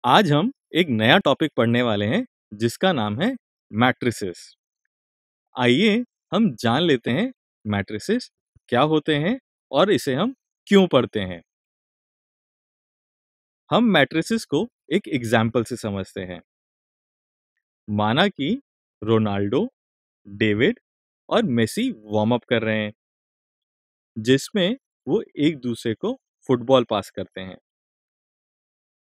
आज हम एक नया टॉपिक पढ़ने वाले हैं जिसका नाम है मैट्रिसेस। आइए हम जान लेते हैं मैट्रिसेस क्या होते हैं और इसे हम क्यों पढ़ते हैं। हम मैट्रिसेस को एक एग्जाम्पल से समझते हैं। माना कि रोनाल्डो, डेविड और मेसी वार्म अप कर रहे हैं, जिसमें वो एक दूसरे को फुटबॉल पास करते हैं,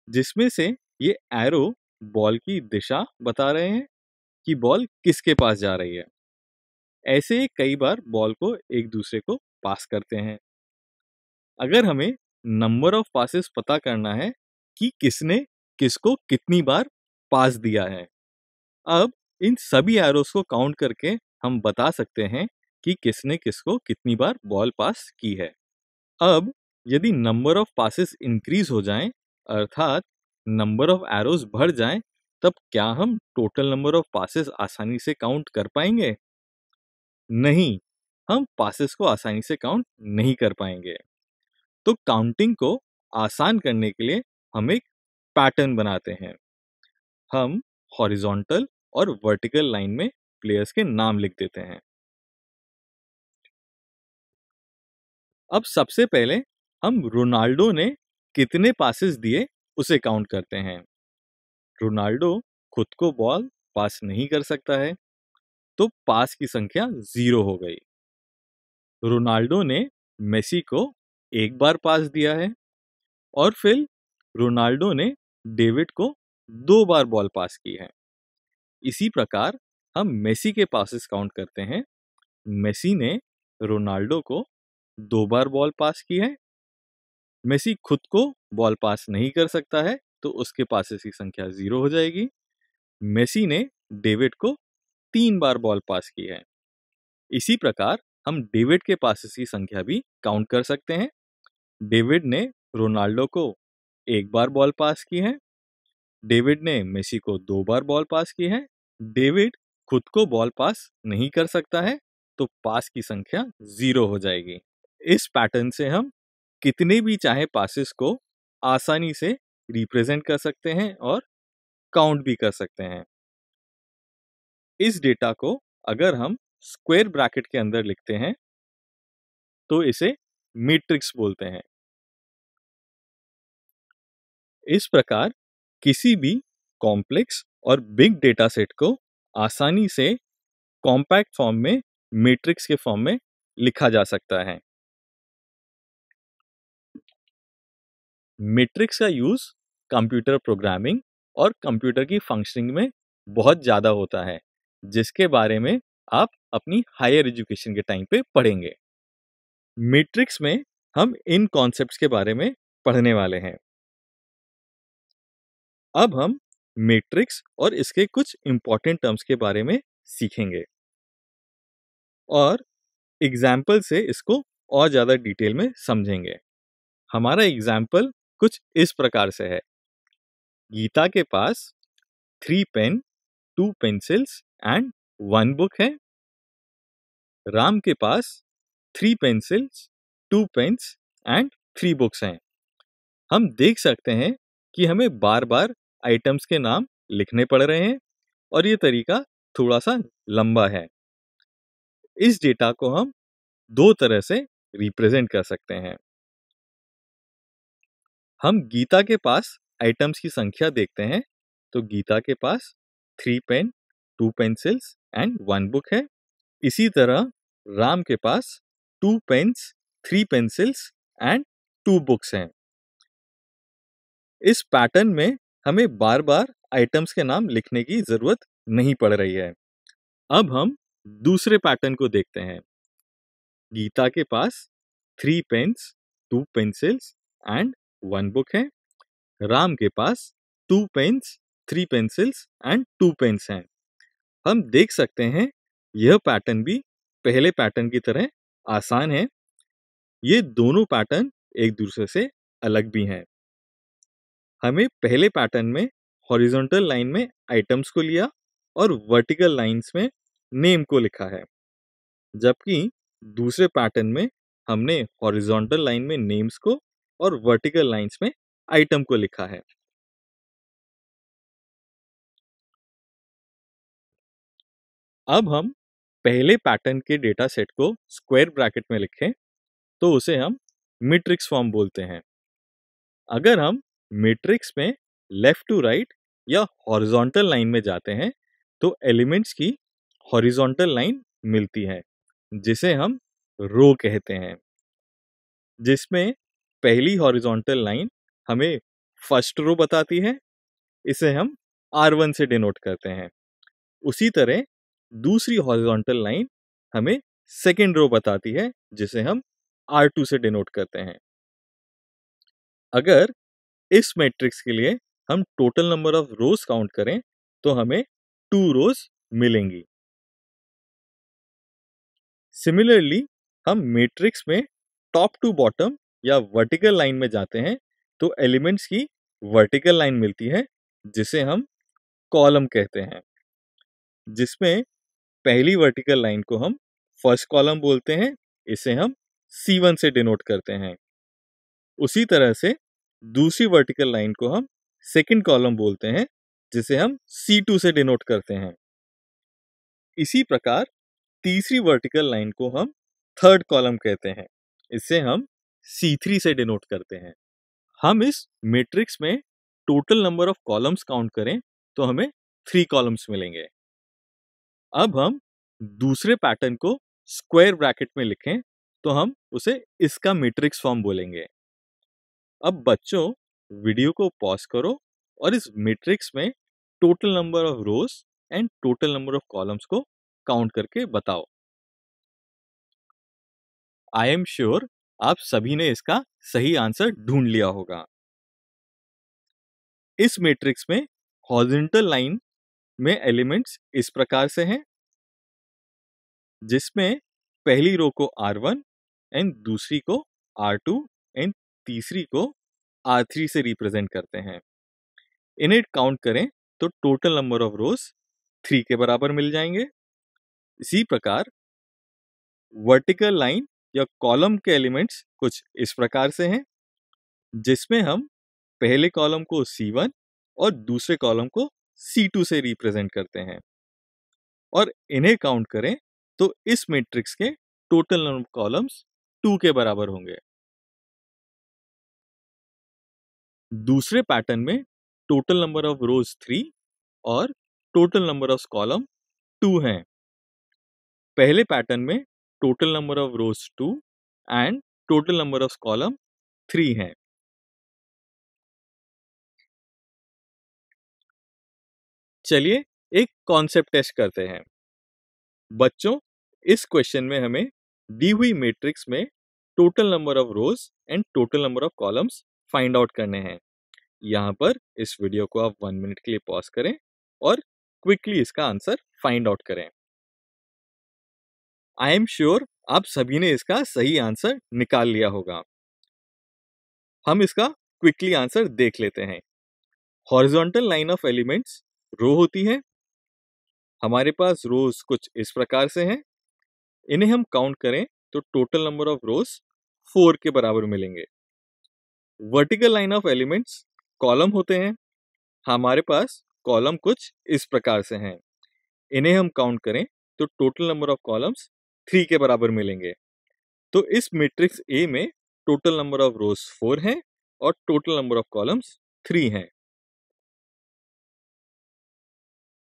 जिसमें से ये एरो बॉल की दिशा बता रहे हैं कि बॉल किसके पास जा रही है। ऐसे कई बार बॉल को एक दूसरे को पास करते हैं। अगर हमें नंबर ऑफ पासेस पता करना है कि किसने किसको कितनी बार पास दिया है, अब इन सभी एरोस को काउंट करके हम बता सकते हैं कि किसने किसको कितनी बार बॉल पास की है। अब यदि नंबर ऑफ पासेस इंक्रीज हो जाएं, अर्थात नंबर ऑफ एरोस बढ़ जाएं, तब क्या हम टोटल नंबर ऑफ पासेस आसानी से काउंट कर पाएंगे? नहीं, हम पासेस को आसानी से काउंट नहीं कर पाएंगे। तो काउंटिंग को आसान करने के लिए हम एक पैटर्न बनाते हैं। हम हॉरिजॉन्टल और वर्टिकल लाइन में प्लेयर्स के नाम लिख देते हैं। अब सबसे पहले हम रोनाल्डो ने कितने पासेस दिए उसे काउंट करते हैं। रोनाल्डो खुद को बॉल पास नहीं कर सकता है, तो पास की संख्या 0 हो गई। रोनाल्डो ने मेसी को एक बार पास दिया है और फिर रोनाल्डो ने डेविड को 2 बार बॉल पास की है। इसी प्रकार हम मेसी के पासेस काउंट करते हैं। मेसी ने रोनाल्डो को 2 बार बॉल पास की है। मेसी खुद को बॉल पास नहीं कर सकता है, तो उसके पासेस की संख्या 0 हो जाएगी। मेसी ने डेविड को 3 बार बॉल पास की है। इसी प्रकार हम डेविड के पासेस की संख्या भी काउंट कर सकते हैं। डेविड ने रोनाल्डो को 1 बार बॉल पास की है। डेविड ने मेसी को 2 बार बॉल पास की है। डेविड खुद को बॉल पास नहीं कर सकता है, तो पास की संख्या 0 हो जाएगी। इस पैटर्न से हम कितने भी चाहे पासेस को आसानी से रिप्रेजेंट कर सकते हैं और काउंट भी कर सकते हैं। इस डेटा को अगर हम स्क्वायर ब्रैकेट के अंदर लिखते हैं तो इसे मैट्रिक्स बोलते हैं। इस प्रकार किसी भी कॉम्प्लेक्स और बिग डेटा सेट को आसानी से कॉम्पैक्ट फॉर्म में मैट्रिक्स के फॉर्म में लिखा जा सकता है। मैट्रिक्स का यूज कंप्यूटर प्रोग्रामिंग और कंप्यूटर की फंक्शनिंग में बहुत ज़्यादा होता है, जिसके बारे में आप अपनी हायर एजुकेशन के टाइम पे पढ़ेंगे। मैट्रिक्स में हम इन कॉन्सेप्ट्स के बारे में पढ़ने वाले हैं। अब हम मैट्रिक्स और इसके कुछ इंपॉर्टेंट टर्म्स के बारे में सीखेंगे और एग्जाम्पल से इसको और ज़्यादा डिटेल में समझेंगे। हमारा एग्जाम्पल कुछ इस प्रकार से है। गीता के पास 3 पेन, 2 पेंसिल्स एंड 1 बुक है। राम के पास 3 पेंसिल्स, 2 पेन्स एंड 3 बुक्स हैं। हम देख सकते हैं कि हमें बार बार आइटम्स के नाम लिखने पड़ रहे हैं और ये तरीका थोड़ा सा लंबा है। इस डेटा को हम 2 तरह से रिप्रेजेंट कर सकते हैं। हम गीता के पास आइटम्स की संख्या देखते हैं, तो गीता के पास 3 पेन, 2 पेंसिल्स एंड 1 बुक है। इसी तरह राम के पास 2 पेन्स, 3 पेंसिल्स एंड 2 बुक्स हैं। इस पैटर्न में हमें बार बार आइटम्स के नाम लिखने की जरूरत नहीं पड़ रही है। अब हम दूसरे पैटर्न को देखते हैं। गीता के पास 3 पेन्स, 2 पेंसिल्स एंड 1 बुक है। राम के पास 2 पेन्स, 3 पेंसिल्स एंड 2 पेन्स हैं। हम देख सकते हैं यह पैटर्न भी पहले पैटर्न की तरह आसान है। ये दोनों पैटर्न एक दूसरे से अलग भी हैं। हमें पहले पैटर्न में हॉरिजॉन्टल लाइन में आइटम्स को लिया और वर्टिकल लाइंस में नेम को लिखा है, जबकि दूसरे पैटर्न में हमने हॉरिजॉन्टल लाइन में नेम्स को और वर्टिकल लाइंस में आइटम को लिखा है। अब हम पहले पैटर्न के डेटा सेट को स्क्वायर ब्रैकेट में लिखें तो उसे हम मैट्रिक्स फॉर्म बोलते हैं। अगर हम मैट्रिक्स में लेफ्ट टू राइट या हॉरिजॉन्टल लाइन में जाते हैं तो एलिमेंट्स की हॉरिजॉन्टल लाइन मिलती है जिसे हम रो कहते हैं, जिसमें पहली हॉरिजॉन्टल लाइन हमें फर्स्ट रो बताती है, इसे हम R1 से डिनोट करते हैं। उसी तरह दूसरी हॉरिजॉन्टल लाइन हमें सेकेंड रो बताती है जिसे हम R2 से डिनोट करते हैं। अगर इस मैट्रिक्स के लिए हम total number of rose count करें तो हमें 2 रोज मिलेंगी। सिमिलरली हम मैट्रिक्स में टॉप टू बॉटम या वर्टिकल लाइन में जाते हैं तो एलिमेंट्स की वर्टिकल लाइन मिलती है जिसे हम कॉलम कहते हैं, जिसमें पहली वर्टिकल लाइन को हम फर्स्ट कॉलम बोलते हैं, इसे हम C1 से डिनोट करते हैं। उसी तरह से दूसरी वर्टिकल लाइन को हम सेकंड कॉलम बोलते हैं जिसे हम C2 से डिनोट करते हैं। इसी प्रकार तीसरी वर्टिकल लाइन को हम थर्ड कॉलम कहते हैं, इसे हम C3 से डिनोट करते हैं। हम इस मैट्रिक्स में total number of columns count करें तो हमें 3 कॉलम्स मिलेंगे। अब हम दूसरे पैटर्न को स्क्वायर ब्रैकेट में लिखें तो हम उसे इसका मैट्रिक्स फॉर्म बोलेंगे। अब बच्चों वीडियो को पॉज करो और इस मैट्रिक्स में total number of rose and total number of columns को काउंट करके बताओ। आई एम श्योर आप सभी ने इसका सही आंसर ढूंढ लिया होगा। इस मैट्रिक्स में हॉरिजॉन्टल लाइन में एलिमेंट्स इस प्रकार से हैं, जिसमें पहली रो को R1 एंड दूसरी को R2 एंड तीसरी को R3 से रिप्रेजेंट करते हैं। इन्हें काउंट करें तो टोटल नंबर ऑफ रोज 3 के बराबर मिल जाएंगे। इसी प्रकार वर्टिकल लाइन या कॉलम के एलिमेंट्स कुछ इस प्रकार से हैं, जिसमें हम पहले कॉलम को C1 और दूसरे कॉलम को C2 से रिप्रेजेंट करते हैं। और इन्हें काउंट करें तो इस मैट्रिक्स के टोटल नंबर ऑफ कॉलम्स 2 के बराबर होंगे। दूसरे पैटर्न में टोटल नंबर ऑफ रोज 3 और टोटल नंबर ऑफ कॉलम 2 हैं। पहले पैटर्न में total number of rose 2 and total number of column 3 हैं। चलिए एक कॉन्सेप्ट टेस्ट करते हैं। बच्चों इस क्वेश्चन में हमें दी हुई मैट्रिक्स में total number of rose and total number of columns find out करने हैं। यहाँ पर इस वीडियो को आप 1 मिनट के लिए पॉज करें और क्विकली इसका आंसर फाइंड आउट करें। आई एम श्योर आप सभी ने इसका सही आंसर निकाल लिया होगा। हम इसका क्विकली आंसर देख लेते हैं। हॉरिजॉन्टल लाइन ऑफ एलिमेंट्स रो होती है। हमारे पास रोज कुछ इस प्रकार से हैं। इन्हें हम काउंट करें तो टोटल नंबर ऑफ रोज 4 के बराबर मिलेंगे। Vertical line of elements column होते हैं। हमारे पास कॉलम कुछ इस प्रकार से हैं। इन्हें हम काउंट करें तो टोटल नंबर ऑफ कॉलम्स 3 के बराबर मिलेंगे। तो इस मैट्रिक्स ए में टोटल नंबर ऑफ रोज 4 हैं और टोटल नंबर ऑफ कॉलम्स 3 हैं।